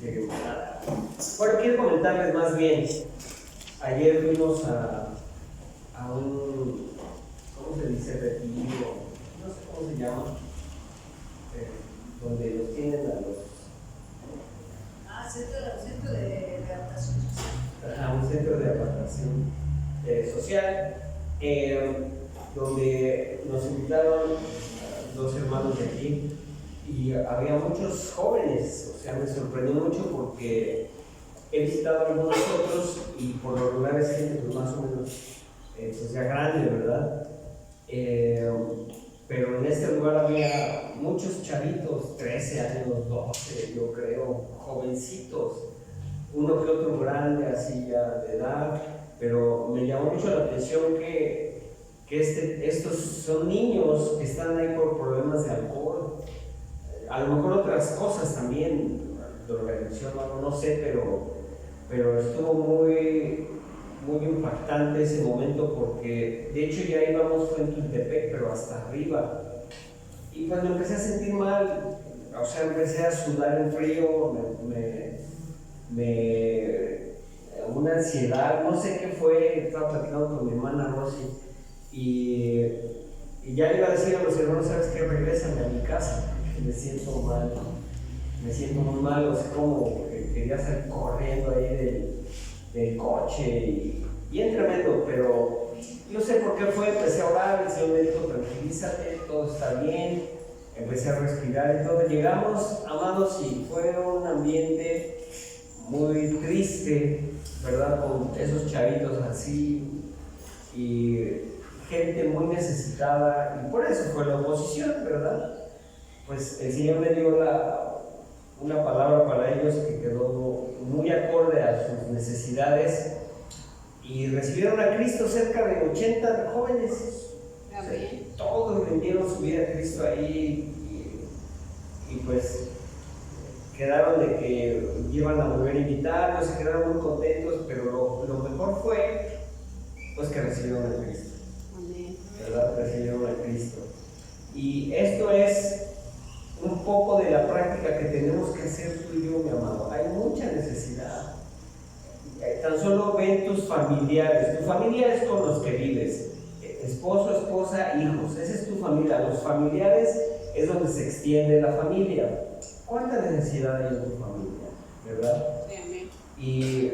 Bueno, quiero comentarles más bien. Ayer fuimos a un, ¿cómo se dice? Retiro, no sé cómo se llama, donde los tienen a los... centro de adaptación social. A un centro de adaptación social, donde nos invitaron dos hermanos de aquí y había muchos jóvenes. O sea, me sorprendió mucho porque he visitado algunos otros y por lo regular es gente pues, más o menos pues ya grande, ¿verdad? Pero en este lugar había muchos chavitos, 13 años, 12, yo creo, jovencitos, uno que otro grande, así ya de edad, pero me llamó mucho la atención que estos son niños que están ahí por problemas de alcohol, a lo mejor otras cosas también, drogadicción, no sé, pero estuvo muy impactante ese momento porque de hecho ya íbamos fue en Tultepec, pero hasta arriba, y cuando empecé a sentir mal, o sea, empecé a sudar en frío, una ansiedad, no sé qué fue, estaba platicando con mi hermana Rosy y ya iba a decir a los hermanos, ¿sabes qué? Regrésame a mi casa, me siento mal, me siento muy mal, o sea, como que quería salir corriendo ahí del coche y bien tremendo, pero no sé por qué fue, empecé a orar, el Señor me dijo, tranquilízate, todo está bien, empecé a respirar y todo, llegamos, amados, y fue un ambiente muy triste, ¿verdad? Con esos chavitos así y gente muy necesitada, y por eso fue la oposición, ¿verdad? Pues el Señor me dio una palabra para ellos que quedó muy acorde a sus necesidades y recibieron a Cristo cerca de 80 jóvenes. O sea, todos vendieron su vida a Cristo ahí y pues quedaron de que iban a volver a invitarlos, se quedaron muy contentos, pero lo mejor fue pues que recibieron a Cristo. ¿Verdad? Recibieron a Cristo. Y esto es un poco de la práctica que tenemos que hacer tú y yo, mi amado. Hay mucha necesidad. Tan solo ven tus familiares. Tu familia es con los que vives. Esposo, esposa, hijos. Esa es tu familia. Los familiares es donde se extiende la familia. ¿Cuánta necesidad hay en tu familia? ¿Verdad? Y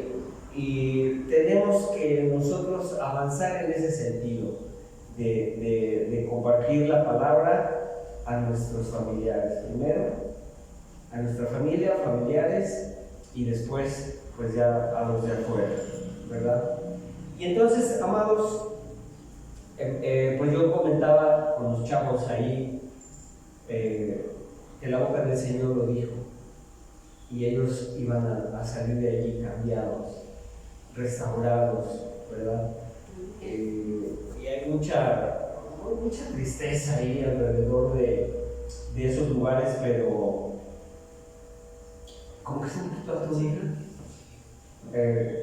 tenemos que nosotros avanzar en ese sentido de compartir la palabra a nuestros familiares. Primero, a nuestra familia, familiares, y después, pues ya a los de afuera, ¿verdad? Y entonces, amados, pues yo comentaba con los chavos ahí que la boca del Señor lo dijo, y ellos iban a salir de allí cambiados, restaurados, ¿verdad? Y hay mucha tristeza ahí alrededor de esos lugares, pero como que es un poquito aturdido,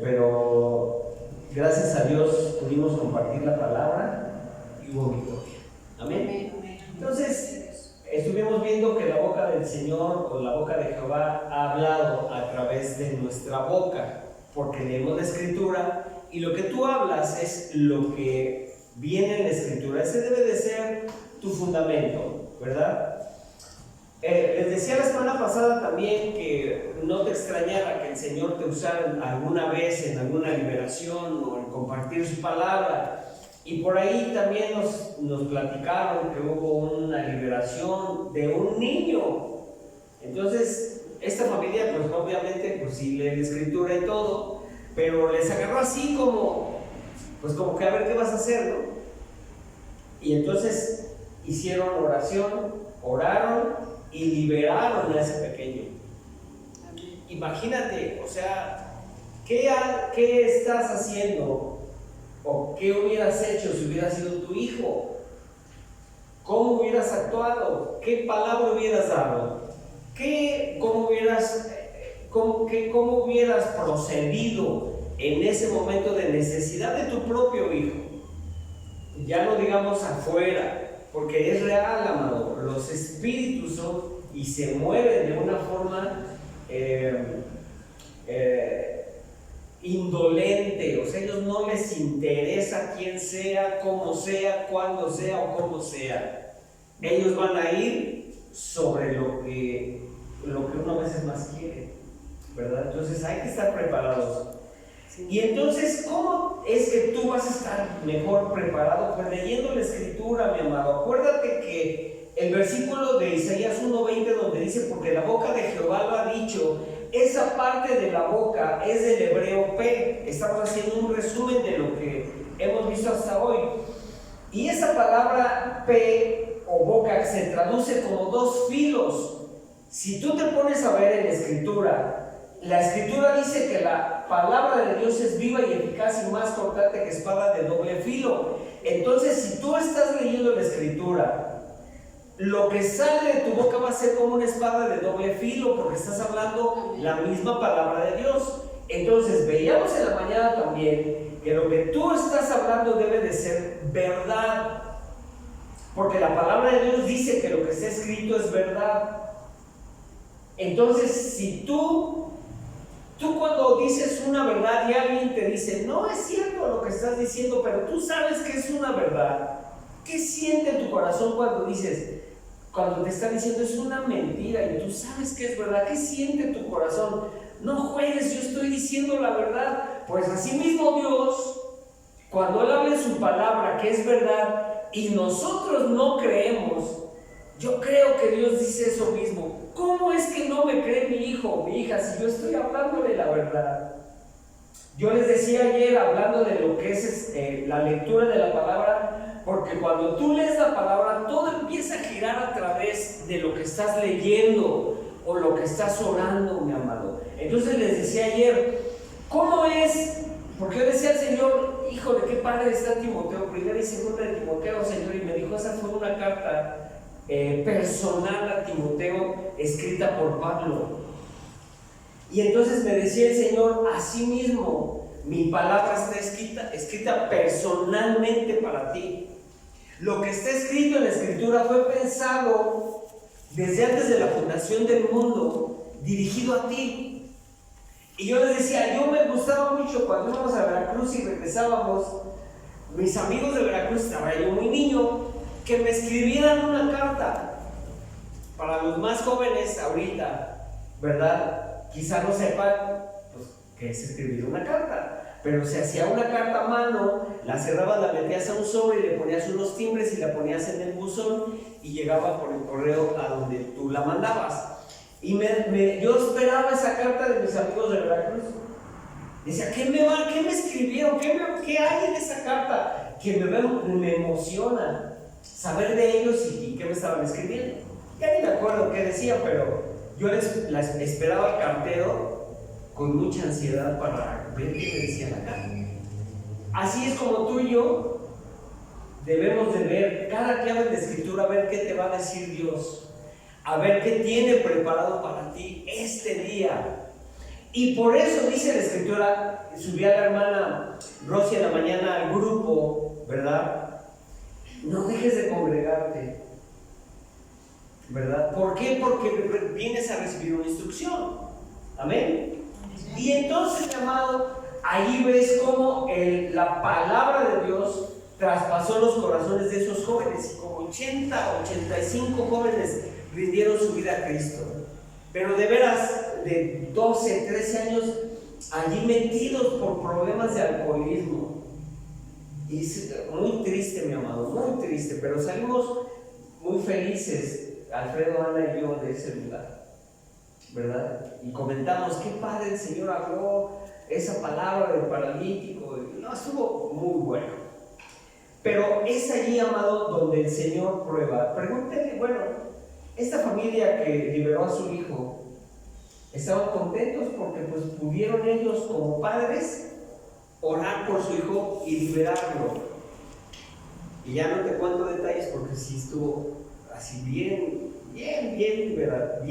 pero gracias a Dios pudimos compartir la palabra y hubo victoria. Amén. Entonces estuvimos viendo que la boca del Señor o la boca de Jehová ha hablado a través de nuestra boca, porque leemos la Escritura y lo que tú hablas es lo que viene en la Escritura. Ese debe de ser tu fundamento, ¿verdad? Les decía la semana pasada también que no te extrañara que el Señor te usara alguna vez en alguna liberación o en compartir su palabra. Y por ahí también nos platicaron que hubo una liberación de un niño. Entonces, esta familia, pues obviamente, pues sí lee la Escritura y todo, pero les agarró así como que a ver qué vas a hacer, ¿no? Y entonces hicieron oración, oraron y liberaron a ese pequeño. Imagínate, o sea, ¿qué estás haciendo? ¿O qué hubieras hecho si hubiera sido tu hijo? ¿Cómo hubieras actuado? ¿Qué palabra hubieras dado? ¿Cómo hubieras procedido en ese momento de necesidad de tu propio hijo? Ya no digamos afuera, porque es real, amado. Los espíritus son y se mueven de una forma indolente, o sea, a ellos no les interesa quién sea, cómo sea, cuándo sea o cómo sea. Ellos van a ir sobre lo que uno a veces más quiere, ¿verdad? Entonces hay que estar preparados. Y entonces, ¿cómo es que tú vas a estar mejor preparado? Pues leyendo la Escritura, mi amado. Acuérdate que el versículo de Isaías 1:20, donde dice, porque la boca de Jehová lo ha dicho, esa parte de la boca es del hebreo P. Estamos haciendo un resumen de lo que hemos visto hasta hoy. Y esa palabra P o boca se traduce como dos filos. Si tú te pones a ver en la Escritura dice que la palabra de Dios es viva y eficaz y más cortante que espada de doble filo. Entonces, si tú estás leyendo la Escritura, lo que sale de tu boca va a ser como una espada de doble filo, porque estás hablando la misma palabra de Dios. Entonces, veíamos en la mañana también que lo que tú estás hablando debe de ser verdad, porque la palabra de Dios dice que lo que está escrito es verdad. Entonces, si tú cuando dices una verdad y alguien te dice, no es cierto lo que estás diciendo, pero tú sabes que es una verdad, ¿qué siente tu corazón cuando te está diciendo es una mentira y tú sabes que es verdad? ¿Qué siente tu corazón? No juegues, yo estoy diciendo la verdad. Pues así mismo Dios, cuando Él habla en su palabra que es verdad y nosotros no creemos, yo creo que Dios dice eso mismo. ¿Cómo es que no me cree mi hijo o mi hija si yo estoy hablándole la verdad? Yo les decía ayer, hablando de lo que es la lectura de la palabra, porque cuando tú lees la palabra, todo empieza a girar a través de lo que estás leyendo o lo que estás orando, mi amado. Entonces les decía ayer, ¿cómo es? Porque yo decía al Señor, híjole, qué padre está Timoteo, primera y segunda de Timoteo, Señor, y me dijo, esa fue una carta personal a Timoteo, escrita por Pablo. Y entonces me decía el Señor, así mismo, mi palabra está escrita personalmente para ti. Lo que está escrito en la Escritura fue pensado desde antes de la fundación del mundo, dirigido a ti. Y yo les decía, yo me gustaba mucho cuando íbamos a Veracruz y regresábamos, mis amigos de Veracruz, estaba yo muy niño, que me escribieran una carta. Para los más jóvenes ahorita, ¿verdad? Quizá no sepan pues, qué es escribir una carta, pero se hacía una carta a mano, la cerrabas, la metías a un sobre y le ponías unos timbres y la ponías en el buzón y llegaba por el correo a donde tú la mandabas. Y yo esperaba esa carta de mis amigos de Veracruz. Decía, ¿qué me escribieron? ¿Qué hay en esa carta? Que me emociona saber de ellos y qué me estaban escribiendo. Ya ni me acuerdo qué decía, pero yo esperaba al cartero con mucha ansiedad para ver qué me decía la carta. Así es como tú y yo debemos de ver cada que hablas de Escritura, a ver qué te va a decir Dios, a ver qué tiene preparado para ti este día. Y por eso dice la Escritura, subía la hermana Rosy en la mañana al grupo, ¿verdad? No dejes de congregarte, ¿verdad? ¿Por qué? Porque vienes a recibir una instrucción. Amén. Y entonces, mi amado, ahí ves cómo la palabra de Dios traspasó los corazones de esos jóvenes, y como 85 jóvenes rindieron su vida a Cristo. Pero de veras, de 12, 13 años, allí metidos por problemas de alcoholismo. Y es muy triste, mi amado, muy triste, pero salimos muy felices, Alfredo, Ana y yo, de ese lugar, ¿verdad? Y comentamos, qué padre el Señor habló esa palabra del paralítico. No, estuvo muy bueno. Pero es allí, amado, donde el Señor prueba. Pregúntele, bueno, esta familia que liberó a su hijo, estaban contentos porque pues pudieron ellos como padres orar por su hijo y liberarlo. Y ya no te cuento detalles porque sí estuvo así bien liberado.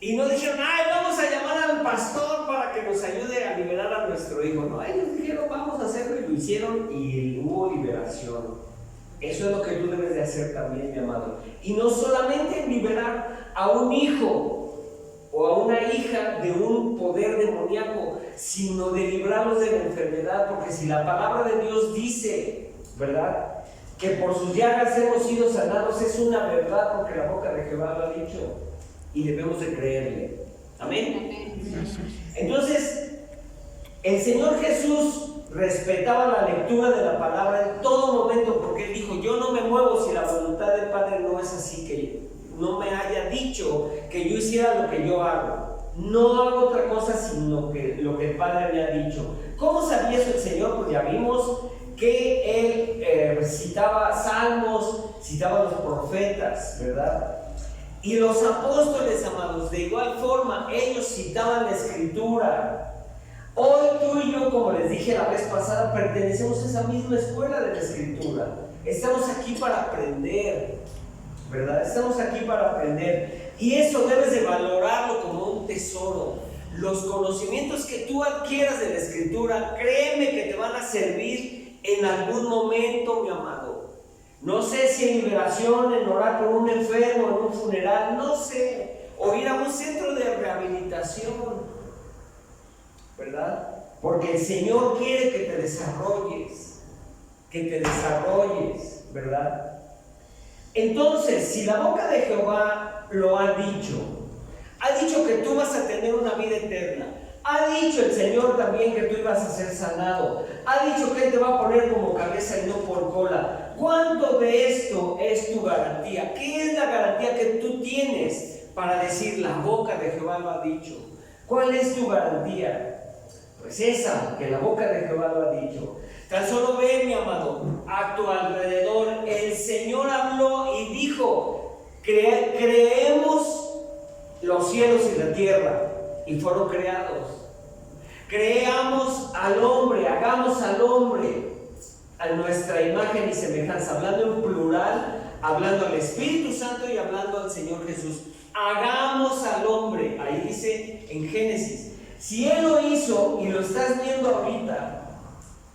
Y no dijeron, ay, vamos a llamar al pastor para que nos ayude a liberar a nuestro hijo. No, ellos dijeron, vamos a hacerlo, y lo hicieron y hubo liberación. Eso es lo que tú debes de hacer también, mi amado. Y no solamente en liberar a un hijo o a una hija de un poder demoníaco, sino de librarlos de la enfermedad, porque si la palabra de Dios dice, ¿verdad?, que por sus llagas hemos sido sanados, es una verdad, porque la boca de Jehová lo ha dicho y debemos de creerle. Amén. Entonces, el Señor Jesús respetaba la lectura de la palabra en todo momento, porque Él dijo: yo no me muevo si la voluntad del Padre no es así, que no me haya dicho que yo hiciera lo que yo hago. No hago otra cosa sino que lo que el Padre me ha dicho. ¿Cómo sabía eso el Señor? Pues ya vimos que Él citaba salmos, citaba los profetas, ¿verdad? Y los apóstoles, amados, de igual forma, ellos citaban la Escritura. Hoy tú y yo, como les dije la vez pasada, pertenecemos a esa misma escuela de la Escritura. Estamos aquí para aprender, ¿verdad? Estamos aquí para aprender. Y eso debes de valorarlo como un tesoro. Los conocimientos que tú adquieras de la Escritura, créeme que te van a servir en algún momento, mi amado. No sé si en liberación, en orar por un enfermo, en un funeral, no sé. O ir a un centro de rehabilitación, ¿verdad? Porque el Señor quiere que te desarrolles, ¿verdad? Entonces, si la boca de Jehová lo ha dicho que tú vas a tener una vida eterna, ha dicho el Señor también que tú ibas a ser sanado, ha dicho que Él te va a poner como cabeza y no por cola. ¿Cuánto de esto es tu garantía? ¿Qué es la garantía que tú tienes para decir la boca de Jehová lo ha dicho? ¿Cuál es tu garantía? Pues esa, que la boca de Jehová lo ha dicho. Tan solo ve, mi amado, a tu alrededor. El Señor habló y dijo: creemos los cielos y la tierra, y fueron creados. Creamos al hombre, hagamos al hombre a nuestra imagen y semejanza, hablando en plural, hablando al Espíritu Santo y hablando al Señor Jesús. Hagamos al hombre, ahí dice en Génesis. Si Él lo hizo y lo estás viendo ahorita,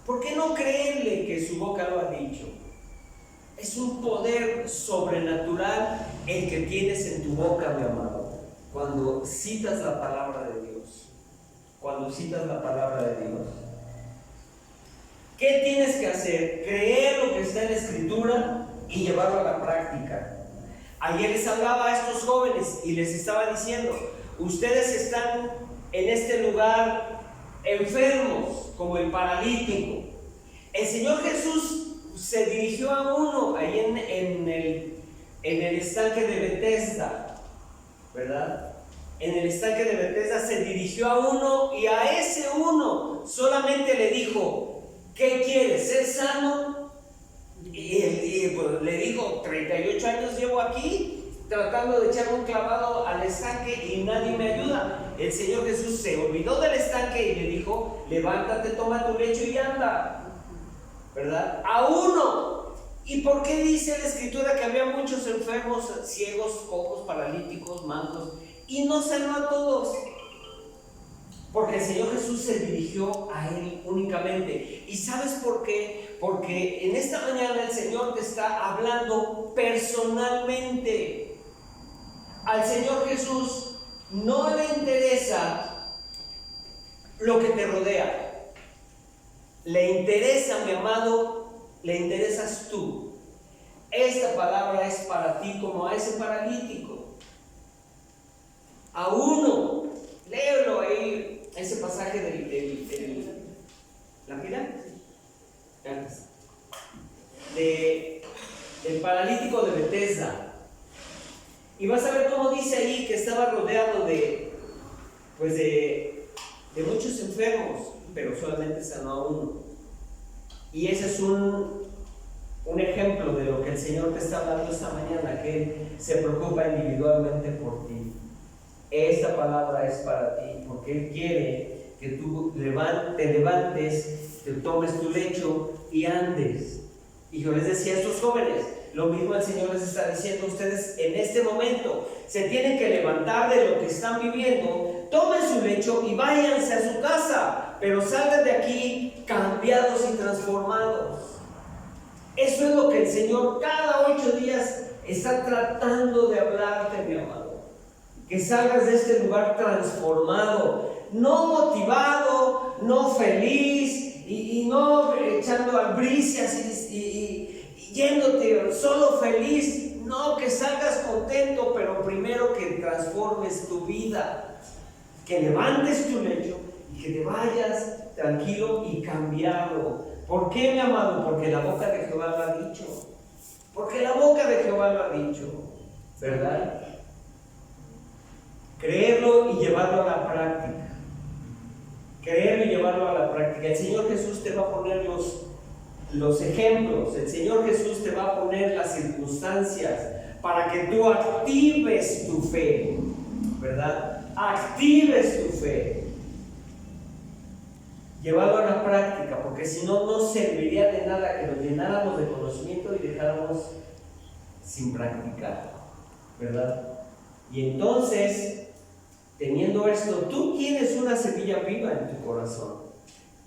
¿por qué no creerle que su boca lo ha dicho? Es un poder sobrenatural el que tienes en tu boca, mi amado, cuando citas la palabra de Dios. Cuando citas la palabra de Dios, ¿qué tienes que hacer? Creer lo que está en la Escritura y llevarlo a la práctica. Ayer les hablaba a estos jóvenes y les estaba diciendo: ustedes están en este lugar enfermos, como el paralítico. El Señor Jesús se dirigió a uno ahí en el estanque de Betesda, ¿verdad? En el estanque de Betesda se dirigió a uno, y a ese uno solamente le dijo: ¿qué quieres? ¿Ser sano? Y pues, le dijo: 38 años llevo aquí tratando de echar un clavado al estanque y nadie me ayuda. El Señor Jesús se olvidó del estanque y le dijo: levántate, toma tu lecho y anda, ¿verdad? A uno. ¿Y por qué dice la Escritura que había muchos enfermos, ciegos, cojos, paralíticos, mancos, y no sanó a todos? Porque el Señor Jesús se dirigió a Él únicamente. ¿Y sabes por qué? Porque en esta mañana el Señor te está hablando personalmente. Al Señor Jesús no le interesa lo que te rodea. Le interesa, mi amado, le interesas tú. Esta palabra es para ti, como a ese paralítico. A uno, léelo ahí, ese pasaje del ¿la mira? Del paralítico de Betesda. Y vas a ver cómo dice ahí que estaba rodeado de muchos enfermos, pero solamente sanó a uno. Y ese es un ejemplo de lo que el Señor te está hablando esta mañana, que Él se preocupa individualmente por ti. Esta palabra es para ti, porque Él quiere que tú te levantes, te tomes tu lecho y andes. Y yo les decía a estos jóvenes, lo mismo el Señor les está diciendo a ustedes en este momento: se tienen que levantar de lo que están viviendo, tomen su lecho y váyanse a su casa, pero salgan de aquí cambiados y transformados. Eso es lo que el Señor cada 8 días está tratando de hablarte, mi amado. que salgas de este lugar transformado, no motivado, no feliz y no echando albricias y yéndote solo feliz. No, que salgas contento, pero primero que transformes tu vida, que levantes tu lecho y que te vayas tranquilo y cambiado. ¿Por qué, mi amado? Porque la boca de Jehová lo ha dicho. Porque la boca de Jehová lo ha dicho, ¿verdad? Creerlo y llevarlo a la práctica. Creerlo y llevarlo a la práctica. El Señor Jesús te va a poner los ejemplos. El Señor Jesús te va a poner las circunstancias para que tú actives tu fe, ¿verdad? Actives tu fe. Llevarlo a la práctica, porque si no, no serviría de nada que nos llenáramos de conocimiento y dejáramos sin practicar, ¿verdad? Y entonces, teniendo esto, tú tienes una semilla viva en tu corazón,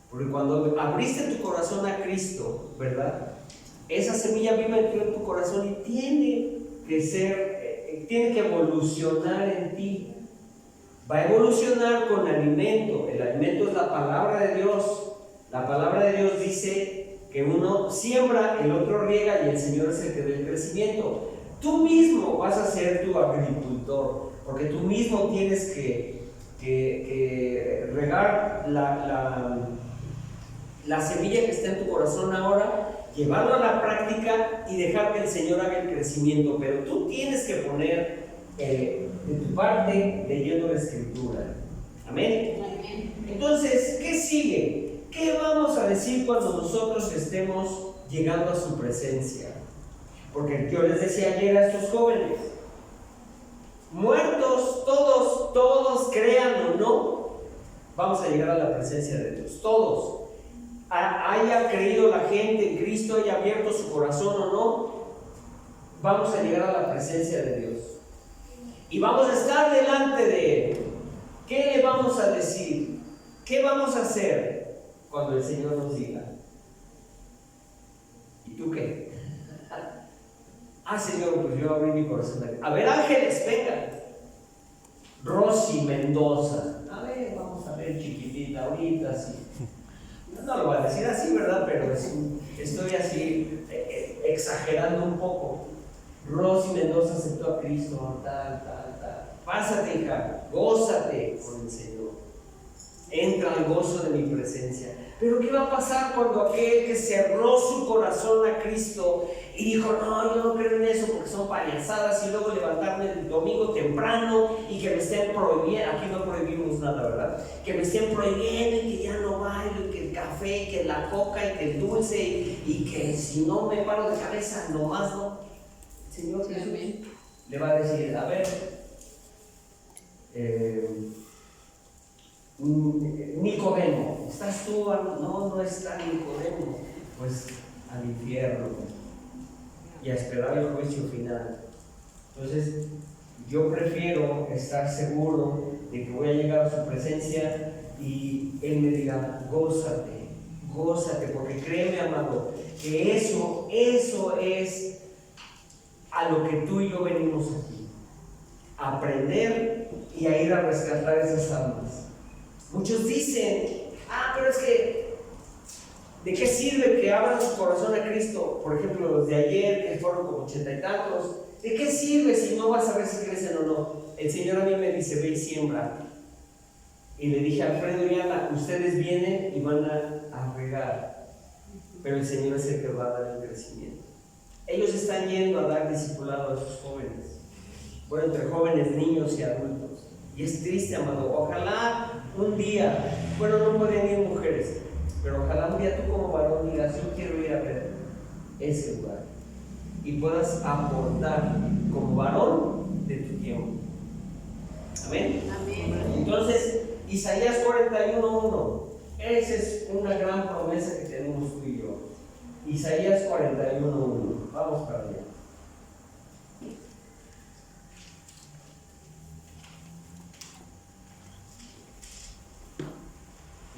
porque cuando abriste tu corazón a Cristo, ¿verdad? Esa semilla viva entró en tu corazón y tiene que evolucionar en ti. Va a evolucionar con alimento. El alimento es la palabra de Dios. La palabra de Dios dice que uno siembra, el otro riega y el Señor es el que da el crecimiento. Tú mismo vas a ser tu agricultor, porque tú mismo tienes que regar la semilla que está en tu corazón ahora, llevarlo a la práctica y dejar que el Señor haga el crecimiento. Pero tú tienes que poner de tu parte leyendo la Escritura. Amén. Entonces, ¿qué sigue? ¿Qué vamos a decir cuando nosotros estemos llegando a su presencia? Porque yo les decía ayer a estos jóvenes, muertos todos, crean o no, vamos a llegar a la presencia de Dios. Todos. Haya creído la gente en Cristo, haya abierto su corazón o no, vamos a llegar a la presencia de Dios. Y vamos a estar delante de Él. ¿Qué le vamos a decir? ¿Qué vamos a hacer cuando el Señor nos diga? ¿Y tú qué? Señor, pues yo abrí mi corazón. A ver, ángeles, vengan. Rosy Mendoza. A ver, vamos a ver, chiquitita, ahorita sí. No lo voy a decir así, ¿verdad? Pero estoy así exagerando un poco. Rosy Mendoza aceptó a Cristo, tal. Pásate, hija, gózate con el Señor. Entra al gozo de mi presencia. Pero ¿qué va a pasar cuando aquel que cerró su corazón a Cristo y dijo, no, yo no creo en eso porque son payasadas, y luego levantarme el domingo temprano y que me estén prohibiendo, aquí no prohibimos nada, ¿verdad? Que me estén prohibiendo y que ya no bailo, y que el café, que la coca y que el dulce y que si no me paro de cabeza, nomás no. El Señor Jesús le va a decir, a ver, Nicodemo, ¿estás tú? No está Nicodemo. Pues al infierno y a esperar el juicio final. Entonces, yo prefiero estar seguro de que voy a llegar a su presencia y Él me diga, gózate, porque créeme, amado, que eso es a lo que tú y yo venimos aquí, a aprender y a ir a rescatar esas almas. Muchos dicen, pero es que, ¿de qué sirve que abran su corazón a Cristo? Por ejemplo, los de ayer, que fueron como 80 y tantos, ¿de qué sirve si no vas a ver si crecen o no? El Señor a mí me dice, ve y siembra. Y le dije a Alfredo y Ana, ustedes vienen y van a regar, pero el Señor es el que va a dar el crecimiento. Ellos están yendo a dar discipulado a sus jóvenes, bueno, entre jóvenes, niños y adultos. Y es triste, amado. Ojalá un día, bueno, no pueden ir mujeres, pero ojalá un día tú como varón digas, yo quiero ir a ver ese lugar y puedas aportar como varón de tu tiempo. Amén. Entonces, Isaías 41:1, esa es una gran promesa que tenemos tú y yo. Isaías 41:1, vamos para allá.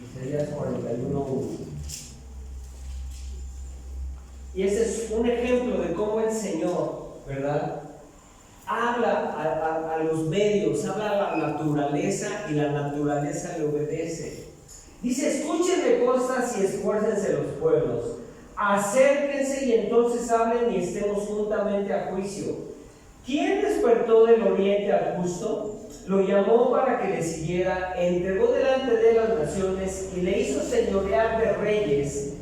Isaías 41:1. Y ese es un ejemplo de cómo el Señor, ¿verdad?, habla a a los medios, habla a la naturaleza y la naturaleza le obedece. Dice: escúchenme cosas y esfuércense los pueblos, acérquense y entonces hablen y estemos juntamente a juicio. ¿Quién despertó del oriente al justo? Lo llamó para que le siguiera, entregó delante de las naciones y le hizo señorear de reyes.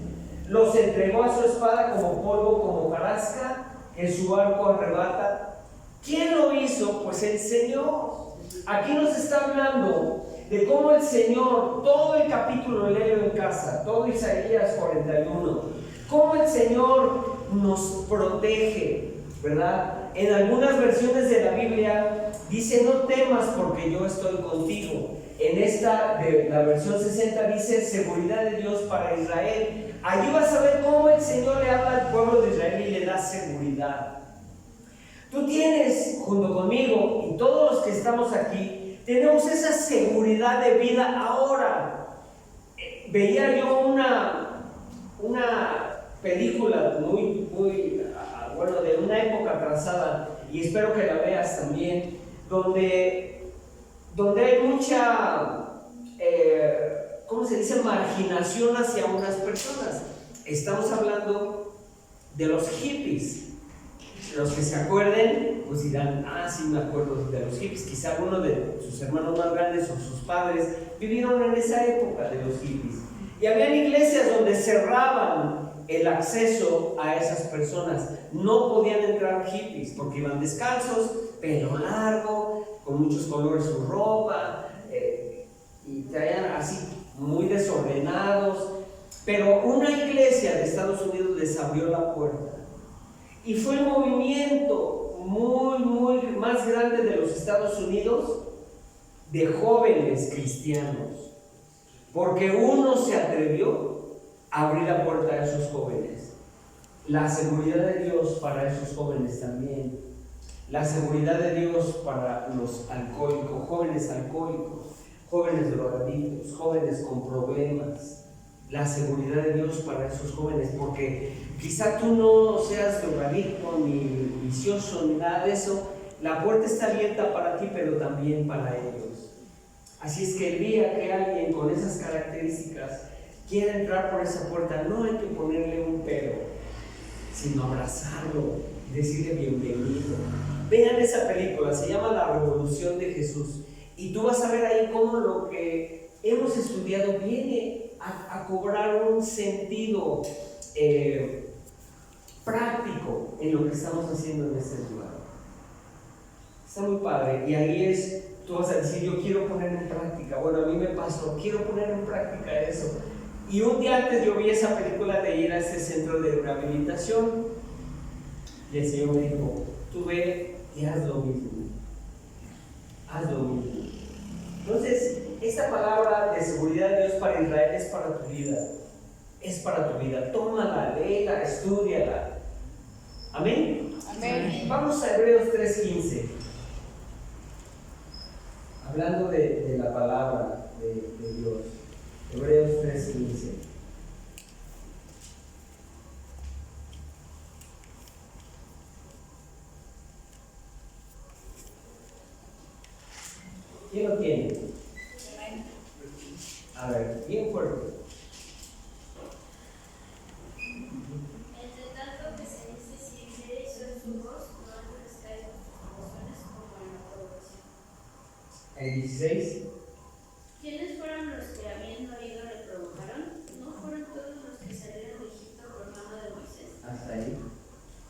Los entregó a su espada como polvo, como hojarasca que su arco arrebata. ¿Quién lo hizo? Pues el Señor. Aquí nos está hablando de cómo el Señor, todo el capítulo, léelo en casa, todo Isaías 41, cómo el Señor nos protege, ¿verdad? En algunas versiones de la Biblia dice: no temas porque yo estoy contigo. En esta, de la versión 60, dice: seguridad de Dios para Israel. Allí vas a ver cómo el Señor le habla al pueblo de Israel y le da seguridad. Tú tienes, junto conmigo y todos los que estamos aquí, tenemos esa seguridad de vida ahora. Veía yo una película muy bueno, de una época atrasada, y espero que la veas también, donde hay mucha, ¿cómo se dice?, marginación hacia unas personas. Estamos hablando de los hippies. Los que se acuerden, pues dirán: ah, sí me acuerdo de los hippies. Quizá uno de sus hermanos más grandes o sus padres vivieron en esa época de los hippies. Y habían iglesias donde cerraban el acceso a esas personas. No podían entrar hippies porque iban descalzos, pelo largo, con muchos colores su ropa, y traían así muy desordenados. Pero una iglesia de Estados Unidos les abrió la puerta. Y fue el movimiento muy más grande de los Estados Unidos de jóvenes cristianos, porque uno se atrevió a abrir la puerta a esos jóvenes. La seguridad de Dios para esos jóvenes también. La seguridad de Dios para los alcohólicos, jóvenes drogadictos, jóvenes con problemas. La seguridad de Dios para esos jóvenes, porque quizá tú no seas drogadicto ni vicioso ni nada de eso. La puerta está abierta para ti, pero también para ellos. Así es que el día que alguien con esas características quiera entrar por esa puerta, no hay que ponerle un pero, sino abrazarlo y decirle: bienvenido. Vean esa película, se llama La Revolución de Jesús, y tú vas a ver ahí cómo lo que hemos estudiado viene a cobrar un sentido práctico en lo que estamos haciendo en este lugar. Está muy padre. Y ahí tú vas a decir: yo quiero poner en práctica. Bueno, a mí me pasó, quiero poner en práctica eso. Y un día antes yo vi esa película de ir a ese centro de rehabilitación, y el Señor me dijo: tú ve y haz lo mismo. Haz lo mismo. Entonces, esta palabra de seguridad de Dios para Israel es para tu vida. Es para tu vida. Tómala, léela, estúdiala. ¿Amén? Amén. Vamos a Hebreos 3:15. Hablando de la palabra de Dios. Hebreos 3:15. ¿Quién lo tiene? A ver, bien fuerte. Entre tanto que se dice: si hiciereis oír su voz, no endurezcáis vuestros corazones como en la provocación. El 16. ¿Quiénes fueron los que, habiendo oído, le provocaron? ¿No fueron todos los que salieron de Egipto por mano de Moisés? Hasta ahí.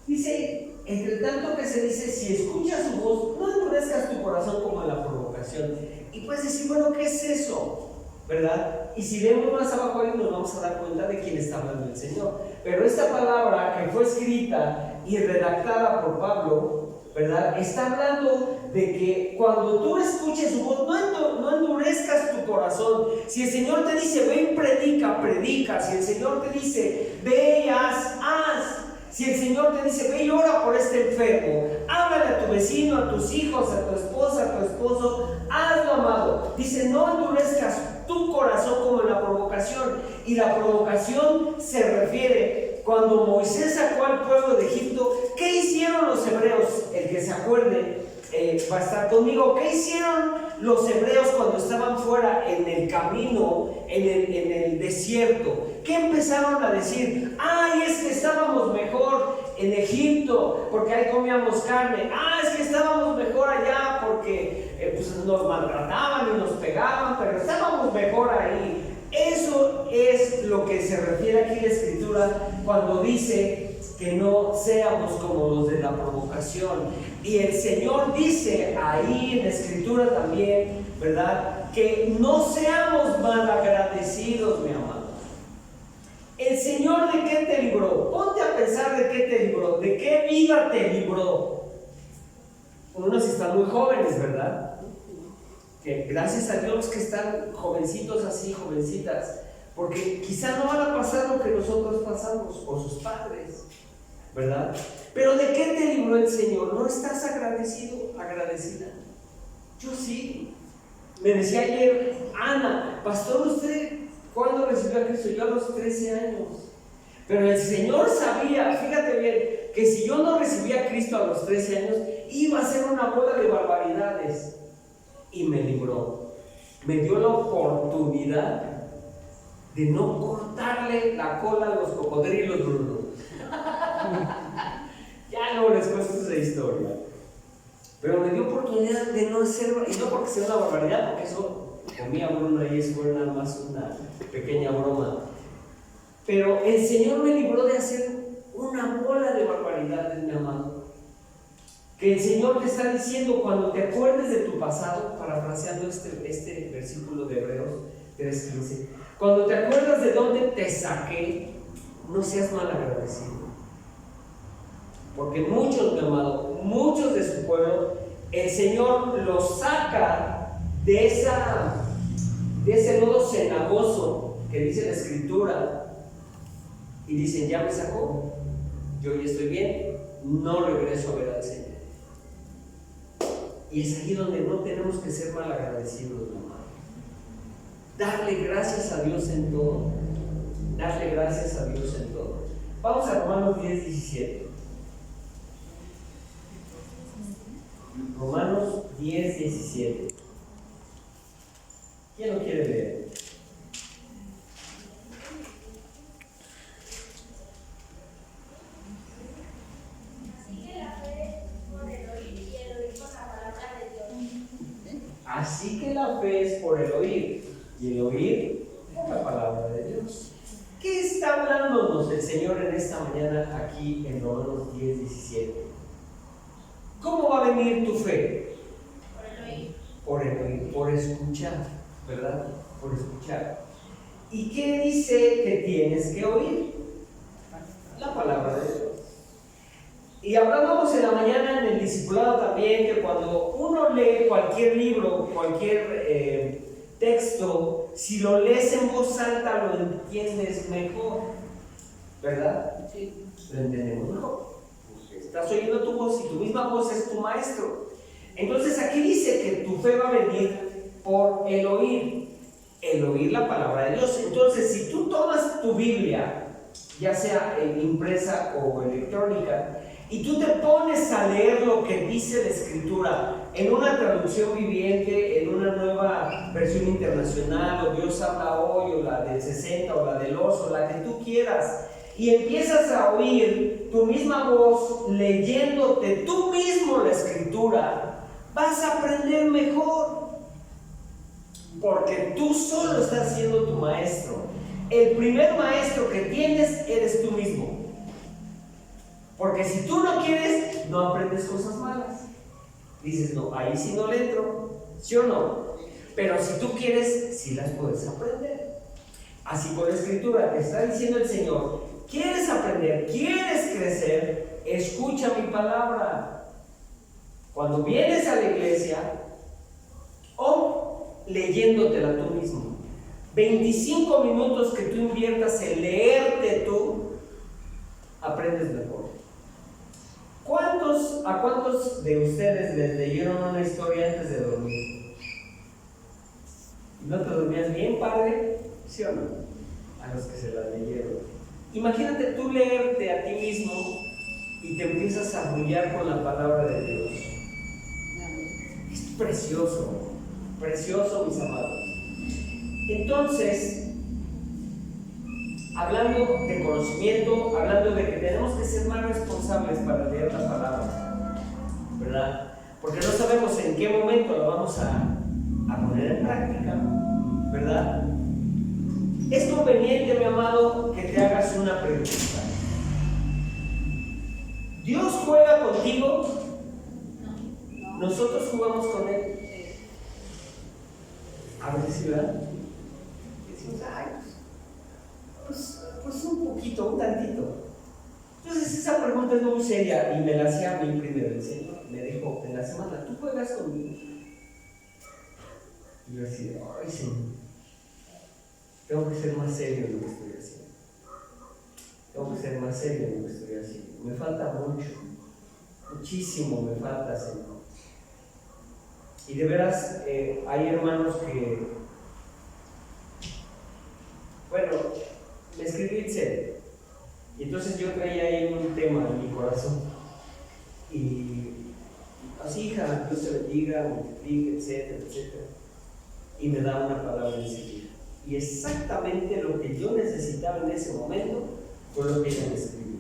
Dice: entre tanto que se dice, si escuchas su voz, no endurezcas tu corazón como en la provocación. Y puedes decir: bueno, ¿qué es eso? ¿Verdad? Y si leemos más abajo ahí nos vamos a dar cuenta de quién está hablando el Señor. Pero esta palabra que fue escrita y redactada por Pablo, ¿verdad?, está hablando de que cuando tú escuches su voz, no endurezcas tu corazón. Si el Señor te dice: ve y predica. Si el Señor te dice: ve y haz. Si el Señor te dice: ve y ora por este enfermo, háblale a tu vecino, a tus hijos, a tu esposa, a tu esposo, hazlo, amado. Dice: no endurezcas tu corazón como en la provocación. Y la provocación se refiere cuando Moisés sacó al pueblo de Egipto. ¿Qué hicieron los hebreos? El que se acuerde, va a estar conmigo. ¿Qué hicieron los hebreos cuando estaban fuera en el camino, en el desierto? ¿Qué empezaron a decir? ¡Ay, es que estábamos mejor en Egipto porque ahí comíamos carne! ¡Ah, es que estábamos mejor allá porque pues nos maltrataban y nos pegaban, pero estábamos mejor ahí! Eso es lo que se refiere aquí la Escritura cuando dice que no seamos como los de la provocación. Y el Señor dice ahí en la Escritura también, ¿verdad?, que no seamos malagradecidos, mi amado. ¿El Señor de qué te libró? Ponte a pensar de qué te libró, de qué vida te libró. Unos están muy jóvenes, ¿verdad? Que gracias a Dios que están jovencitos así, jovencitas, porque quizá no van a pasar lo que nosotros pasamos, o sus padres, ¿verdad? Pero ¿de qué te libró el Señor? ¿No estás agradecido, agradecida? Yo sí. Me decía ayer Ana, pastor, ¿usted cuándo recibió a Cristo? Yo a los 13 años. Pero el Señor sabía, fíjate bien, que si yo no recibía a Cristo a los 13 años, iba a ser una bola de barbaridades. Y me libró. Me dio la oportunidad de no cortarle la cola a los cocodrilos, Bruno. Ya no les cuento esa historia. Pero me dio oportunidad de no hacer, y no porque sea una barbaridad, porque eso comía Bruno y eso fue nada más una pequeña broma. Pero el Señor me libró de hacer una bola de barbaridades, mi amado. Que el Señor te está diciendo cuando te acuerdes de tu pasado, parafraseando este versículo de Hebreos 3:15, cuando te acuerdas de dónde te saqué, no seas mal agradecido. Porque muchos, mi amado, muchos de su pueblo, el Señor los saca de ese lodo cenagoso que dice la Escritura, y dicen, ya me sacó, yo ya estoy bien, no regreso a ver al Señor. Y es aquí donde no tenemos que ser mal agradecidos, mi amado. Darle gracias a Dios en todo. Darle gracias a Dios en todo. Vamos a Romanos 10:17. Romanos 10:17. ¿Quién lo quiere leer? Así que la fe es por el oír, y el oír por la palabra de Dios. ¿Qué está hablándonos el Señor en esta mañana aquí en Romanos 10:17? ¿Cómo va a venir tu fe? Por el oír, por escuchar, ¿verdad? Por escuchar. ¿Y qué dice que tienes que oír? La palabra de Dios. Y hablábamos en la mañana en el discipulado también que cuando uno lee cualquier libro, cualquier texto, si lo lees en voz alta lo entiendes mejor, ¿verdad? Sí, lo entendemos mejor. Estás oyendo tu voz y tu misma voz es tu maestro. Entonces aquí dice que tu fe va a venir por el oír la palabra de Dios. Entonces si tú tomas tu Biblia, ya sea impresa o electrónica, y tú te pones a leer lo que dice la Escritura en una traducción viviente, en una nueva versión internacional, o Dios habla hoy, o la del 60, o la del oso, la que tú quieras, y empiezas a oír tu misma voz leyéndote tú mismo la Escritura, vas a aprender mejor, porque tú solo estás siendo tu maestro. El primer maestro que tienes eres tú mismo. Porque si tú no quieres, no aprendes cosas malas. Dices, no, ahí sí no le entro, ¿sí o no? Pero si tú quieres, sí las puedes aprender. Así con la Escritura te está diciendo el Señor, ¿quieres aprender? ¿Quieres crecer? Escucha mi palabra. Cuando vienes a la iglesia, o leyéndotela tú mismo, 25 minutos que tú inviertas en leerte tú, aprendes mejor. ¿A cuántos de ustedes les leyeron una historia antes de dormir? ¿No te dormías bien, padre? ¿Sí o no? A los que se la leyeron. Imagínate tú leerte a ti mismo y te empiezas a arrullar con la palabra de Dios. precioso, precioso, mis amados. Entonces, hablando de conocimiento, hablando de que tenemos que ser más responsables para leer la palabra, ¿verdad? Porque no sabemos en qué momento lo vamos a poner en práctica, ¿verdad? Es conveniente, mi amado, que te hagas una pregunta. ¿Dios juega contigo? ¿Nosotros jugamos con Él? A veces sí, ¿verdad? Decimos, ay, pues un poquito, un tantito. Entonces esa pregunta es muy seria y me la hacía a mí primero. El Señor me dijo en la semana, ¿tú juegas conmigo? Y yo decía, ay Señor, tengo que ser más serio en lo que estoy haciendo. Tengo que ser más serio en lo que estoy haciendo. Me falta mucho, muchísimo me falta, Señor. Y de veras, hay hermanos que, bueno, me escribió Itzel, y entonces yo traía ahí un tema en mi corazón. Y así, hija, Dios te bendiga, multiplique, etcétera, etcétera. Y me da una palabra enseguida. Y exactamente lo que yo necesitaba en ese momento fue lo que ella me escribió.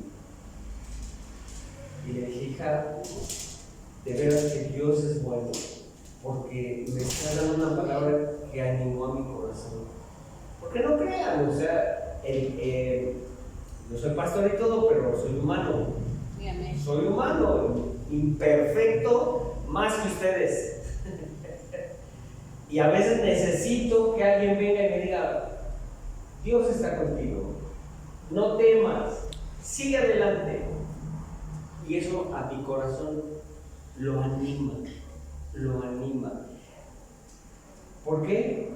Y le dije, hija, de veras que Dios es bueno, porque me está dando una palabra que animó a mi corazón. Porque no crean, o sea, yo soy pastor y todo, pero soy humano. Soy humano, imperfecto, más que ustedes. Y a veces necesito que alguien venga y me diga, Dios está contigo, no temas, sigue adelante. Y eso a mi corazón lo anima, lo anima. ¿Por qué?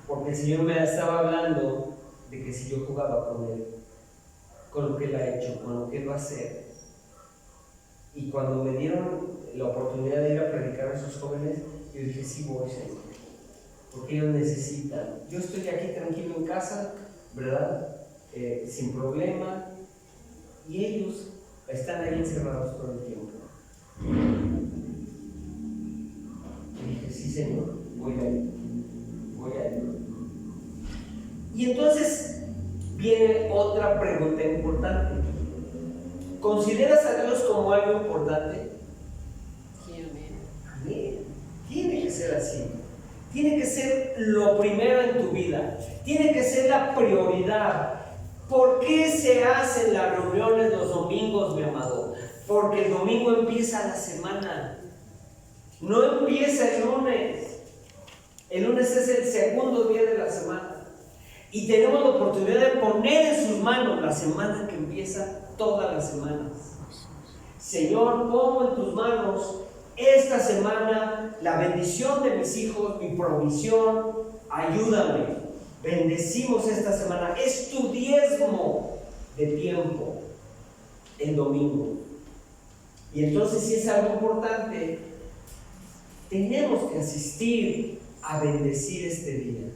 Porque el Señor me estaba hablando de que si yo jugaba con Él, con lo que Él ha hecho, con lo que Él va a hacer. Y cuando me dieron la oportunidad de ir a predicar a esos jóvenes, yo dije, sí voy, Señor, porque ellos necesitan. Yo estoy aquí tranquilo en casa, ¿verdad? Sin problema, y ellos están ahí encerrados todo el tiempo. Y dije, sí, Señor, voy a ir. Y entonces viene otra pregunta importante. ¿Consideras a Dios como algo importante? Sí, amén. Amén. Tiene que ser así. Tiene que ser lo primero en tu vida. Tiene que ser la prioridad. ¿Por qué se hacen las reuniones los domingos, mi amado? Porque el domingo empieza la semana. No empieza el lunes. El lunes es el segundo día de la semana. Y tenemos la oportunidad de poner en sus manos la semana que empieza todas las semanas. Señor, pongo en tus manos esta semana la bendición de mis hijos, mi provisión, ayúdame. Bendecimos esta semana. Es tu diezmo de tiempo el domingo. Y entonces, si es algo importante, tenemos que asistir a bendecir este día.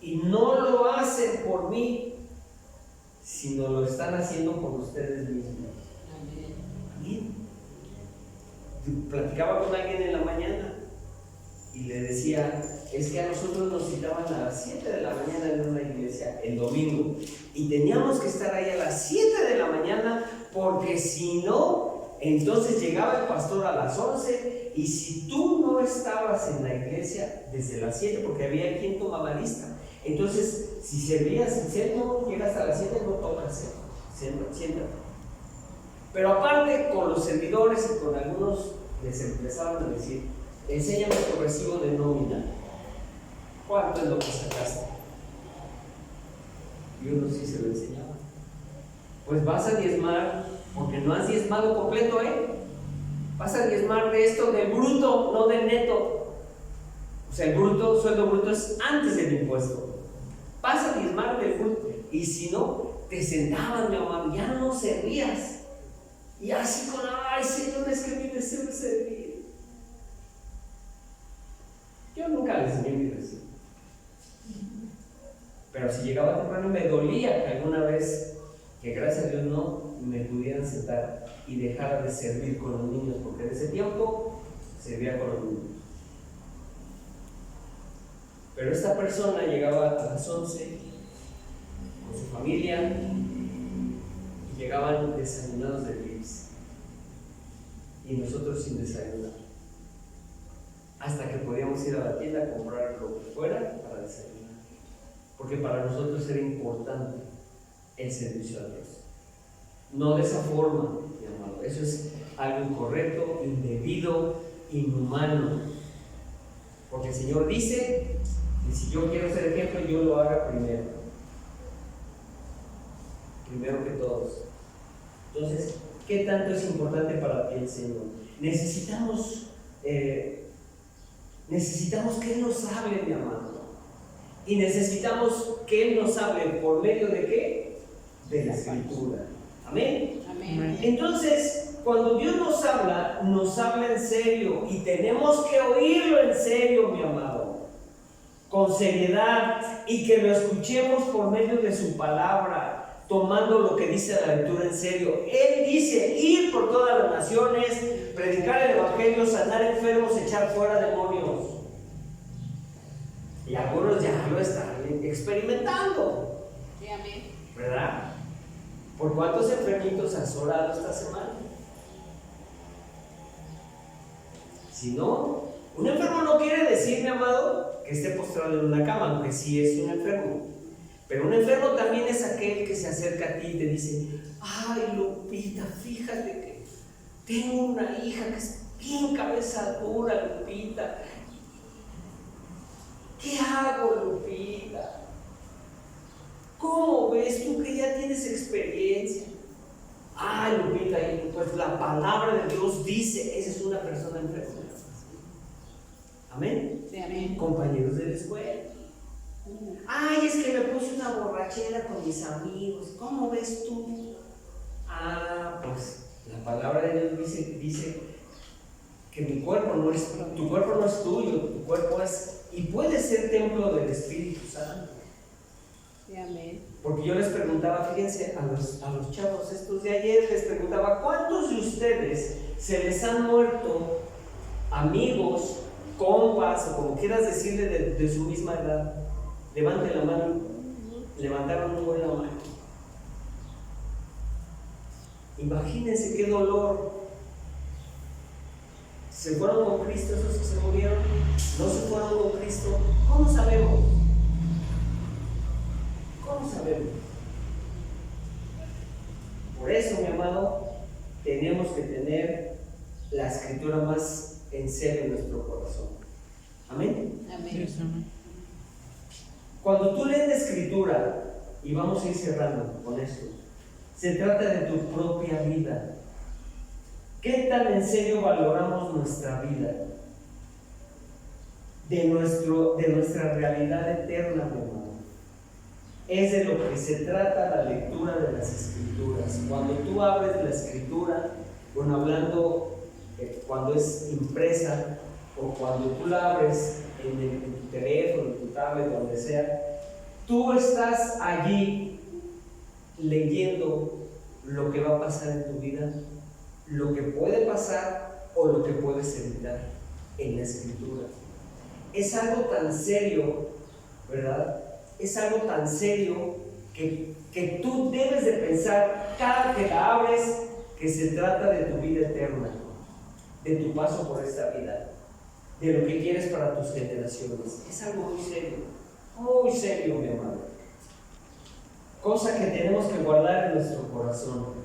Y no lo hacen por mí, sino lo están haciendo por ustedes mismos. Amén. Platicaba con alguien en la mañana y le decía, es que a nosotros nos citaban a las 7 de la mañana en una iglesia el domingo y teníamos que estar ahí a las 7 de la mañana porque si no, entonces llegaba el pastor a las 11 y si tú no estabas en la iglesia desde las 7, porque había quien tomaba lista, entonces si servías, si no llegas a las 7 no tocas, siéntate. Pero aparte con los servidores y con algunos les empezaban a decir, enséñame tu recibo de nómina, ¿cuánto es lo que sacaste? Y uno sí se lo enseñaba. Pues vas a diezmar, porque no has diezmado completo, vas a diezmar de esto, del bruto, no del neto. O sea, el bruto, sueldo bruto es antes del impuesto. Vas a diezmar del bruto. Y si no, te sentaban, mi amado, ya no servías. Y así con, ay Señor, es que mi deseo es servir. Yo nunca les enseñé mi deseo. Pero si llegaba temprano me dolía que alguna vez, que gracias a Dios no me pudieran sentar y dejar de servir con los niños, porque en ese tiempo servía con los niños. Pero esta persona llegaba a las 11 con su familia y llegaban desayunados de Vips y nosotros sin desayunar, hasta que podíamos ir a la tienda a comprar lo que fuera para desayunar, porque para nosotros era importante el servicio a Dios. No de esa forma, mi amado. Eso es algo incorrecto, indebido, inhumano, porque el Señor dice que si yo quiero ser ejemplo, yo lo haga primero que todos. Entonces, ¿qué tanto es importante para ti el Señor? Necesitamos que Él nos hable, mi amado. Y necesitamos que Él nos hable por medio de ¿qué? De la Escritura. Amén. Amén. Entonces, cuando Dios nos habla en serio y tenemos que oírlo en serio, mi amado, con seriedad, y que lo escuchemos por medio de su palabra, tomando lo que dice la lectura en serio. Él dice: ir por todas las naciones, predicar el evangelio, sanar enfermos, echar fuera demonios. Y algunos ya lo están experimentando. Sí, amén. ¿Verdad? ¿Por cuántos enfermitos has orado esta semana? Si no, un enfermo no quiere decir, mi amado, que esté postrado en una cama, aunque sí es un enfermo. Pero un enfermo también es aquel que se acerca a ti y te dice: ay, Lupita, fíjate que tengo una hija que es bien cabeza dura, Lupita. ¿Qué hago, Lupita? ¿Cómo ves tú que ya tienes experiencia? Ay, Lupita, pues la palabra de Dios dice, esa es una persona enferma. Amén. Sí, amén. Compañeros de la escuela. Ay, es que me puse una borrachera con mis amigos. ¿Cómo ves tú? Ah, pues la palabra de Dios dice que tu cuerpo no es tuyo, tu cuerpo es, y puede ser templo del Espíritu Santo. Sí, amén. Porque yo les preguntaba, fíjense, a los chavos estos de ayer, les preguntaba: ¿cuántos de ustedes se les han muerto amigos, compas, o como quieras decirle, de su misma edad? Levante la mano. Levantaron muy buena mano. Imagínense qué dolor. ¿Se fueron con Cristo esos que se murieron? ¿No se fueron con Cristo? ¿Cómo sabemos? ¿Cómo sabemos? Por eso, mi amado, tenemos que tener la Escritura más en serio en nuestro corazón. Amén. Amén. Cuando tú lees la Escritura, y vamos a ir cerrando con esto, se trata de tu propia vida. ¿Qué tan en serio valoramos nuestra vida? De nuestra realidad eterna, mi hermano. Es de lo que se trata la lectura de las Escrituras. Cuando tú abres la Escritura, bueno, hablando cuando es impresa, o cuando tú la abres en tu teléfono, en tu tablet, donde sea, tú estás allí leyendo lo que va a pasar en tu vida, lo que puede pasar o lo que puedes evitar en la Escritura. Es algo tan serio, ¿verdad? Es algo tan serio que tú debes de pensar cada que la abres que se trata de tu vida eterna, de tu paso por esta vida, de lo que quieres para tus generaciones. Es algo muy serio, mi amado. Cosa que tenemos que guardar en nuestro corazón.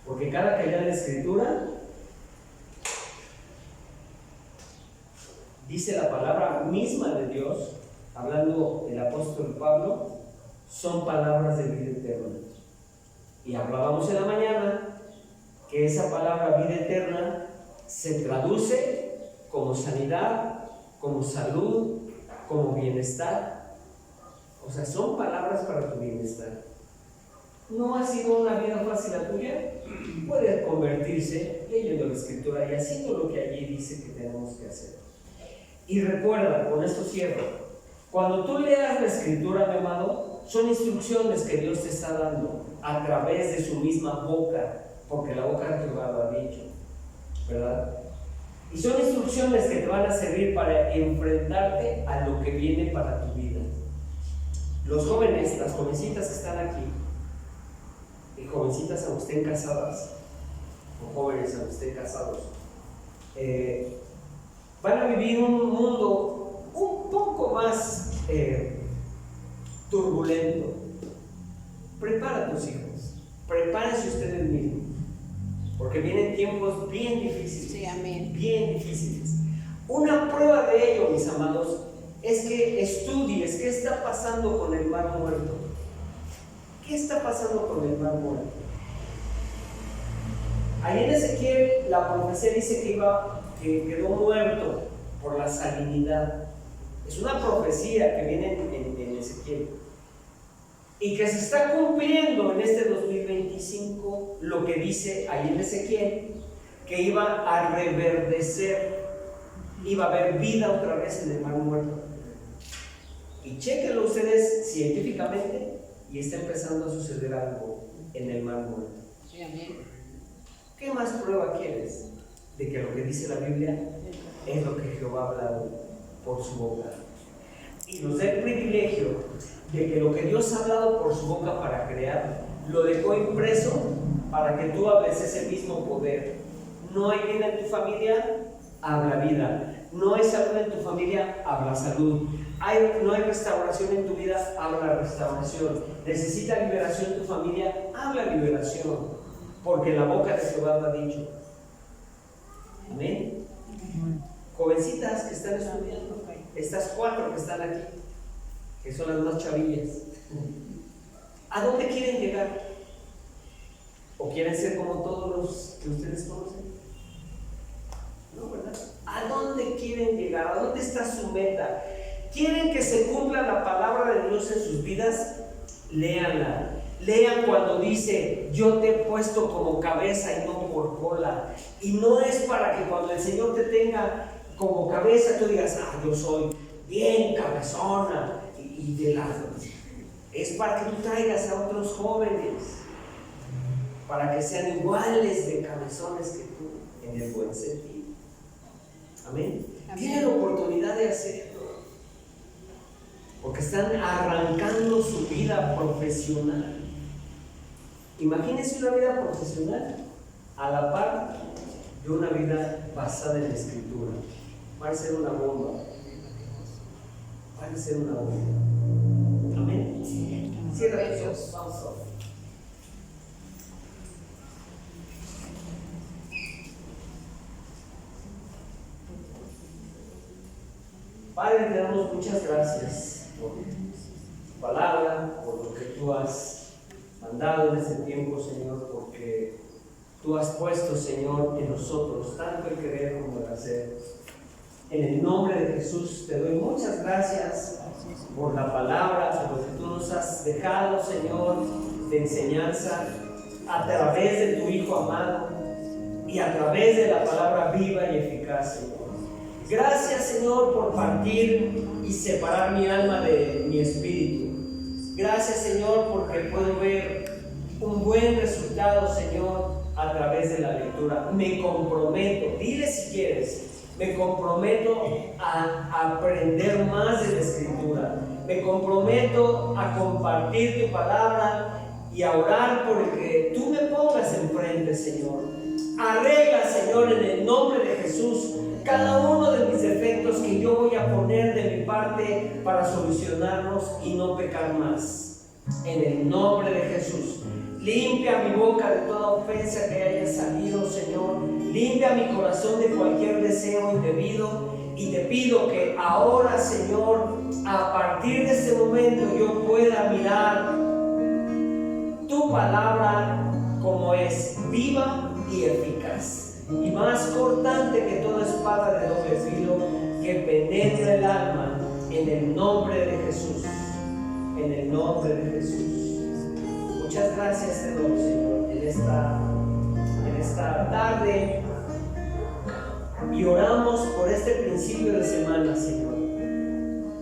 Porque cada que lea la Escritura, dice la palabra misma de Dios, hablando el apóstol Pablo, son palabras de vida eterna. Y hablábamos en la mañana que esa palabra vida eterna se traduce como sanidad, como salud, como bienestar. O sea, son palabras para tu bienestar. ¿No ha sido una vida fácil la tuya? Puede convertirse leyendo la Escritura y haciendo lo que allí dice que tenemos que hacer. Y recuerda, con esto cierro, cuando tú leas la Escritura, mi amado, son instrucciones que Dios te está dando a través de su misma boca, porque la boca de Jehová lo ha dicho. ¿verdad? Y son instrucciones que te van a servir para enfrentarte a lo que viene para tu vida. Los jóvenes, las jovencitas que están aquí, y jovencitas aunque estén casadas, o jóvenes aunque estén casados, van a vivir un mundo un poco más turbulento. Prepara a tus hijos, prepárense ustedes mismos, porque vienen tiempos bien difíciles. Sí, amén. Bien difíciles. Una prueba de ello, mis amados, es que estudies qué está pasando con el mar muerto. ¿Qué está pasando con el mar muerto? Ahí en Ezequiel la profecía dice que quedó muerto por la salinidad. Es una profecía que viene en Ezequiel y que se está cumpliendo en este 2025 lo que dice ahí en Ezequiel, que iba a reverdecer, iba a haber vida otra vez en el mar muerto. Y chéquenlo ustedes científicamente y está empezando a suceder algo en el mar muerto. Sí, amén. ¿Qué más prueba quieres de que lo que dice la Biblia es lo que Jehová ha hablado por su boca? Y nos da el privilegio de que lo que Dios ha hablado por su boca para crear, lo dejó impreso para que tú hables ese mismo poder. No hay vida en tu familia, habla vida. No hay salud en tu familia, habla salud. No hay restauración en tu vida, habla restauración. Necesita liberación en tu familia, habla liberación. Porque la boca de Jehová lo ha dicho. Amén. Jovencitas que están estudiando, estas 4 que están aquí, que son las más chavillas, ¿a dónde quieren llegar? ¿O quieren ser como todos los que ustedes conocen? No, ¿verdad? ¿A dónde quieren llegar? ¿A dónde está su meta? ¿Quieren que se cumpla la palabra de Dios en sus vidas? Léanla. Lean cuando dice: yo te he puesto como cabeza y no por cola. Y no es para que cuando el Señor te tenga como cabeza tú digas: yo soy bien cabezona y de lado. Es para que tú traigas a otros jóvenes, para que sean iguales de cabezones que tú, en el buen sentido. Amén. Tienen la oportunidad de hacerlo, porque están arrancando su vida profesional. Imagínense una vida profesional a la par de una vida basada en la Escritura. Va a ser una bomba. Va a ser una bomba. Amén. Cierra tus ojos. Vamos a orar. Padre, te damos muchas gracias por tu palabra, por lo que tú has mandado en este tiempo, Señor, porque tú has puesto, Señor, en nosotros tanto el querer como el hacer. En el nombre de Jesús te doy muchas gracias por la palabra, por lo que tú nos has dejado, Señor, de enseñanza a través de tu Hijo amado y a través de la palabra viva y eficaz, Señor. Gracias, Señor, por partir y separar mi alma de mi espíritu. Gracias, Señor, porque puedo ver un buen resultado, Señor, a través de la lectura. Me comprometo, dile si quieres, me comprometo a aprender más de la Escritura. Me comprometo a compartir tu palabra y a orar por el que tú me pongas enfrente, Señor. Arregla, Señor, en el nombre de Jesús, cada uno de mis defectos que yo voy a poner de mi parte para solucionarlos y no pecar más. En el nombre de Jesús, limpia mi boca de toda ofensa que haya salido, Señor. Limpia mi corazón de cualquier deseo indebido. Y te pido que ahora, Señor, a partir de este momento yo pueda mirar tu palabra como es, viva y eficaz, y más cortante que toda espada de doble filo, que penetra el alma, en el nombre de Jesús. En el nombre de Jesús. Muchas gracias te doy, Señor, en esta tarde, y oramos por este principio de semana, Señor,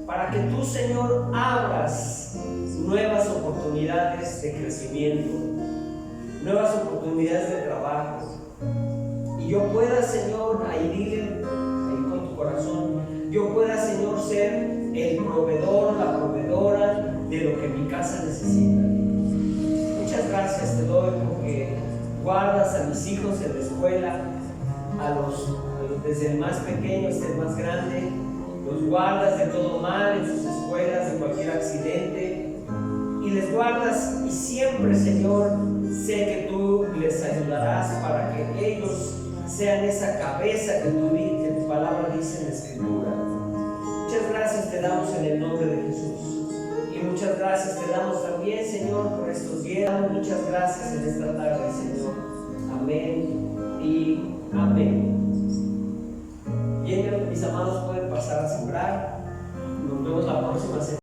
para que tú, Señor, abras nuevas oportunidades de crecimiento, nuevas oportunidades de trabajo, y y yo pueda, Señor, ahí con tu corazón, yo pueda, Señor, ser el proveedor, la proveedora de lo que mi casa necesita. Muchas gracias te doy porque guardas a mis hijos en la escuela, desde el más pequeño hasta el más grande, los guardas de todo mal en sus escuelas, de cualquier accidente, y les guardas, y siempre, Señor, sé que tú les ayudarás para que ellos sean esa cabeza que tu palabra dice en la Escritura. Muchas gracias te damos en el nombre de Jesús, y muchas gracias te damos también, Señor, por estos días. Muchas gracias en esta tarde, Señor. Amén y amén. Bien, mis amados, pueden pasar a sembrar. Nos vemos la próxima semana.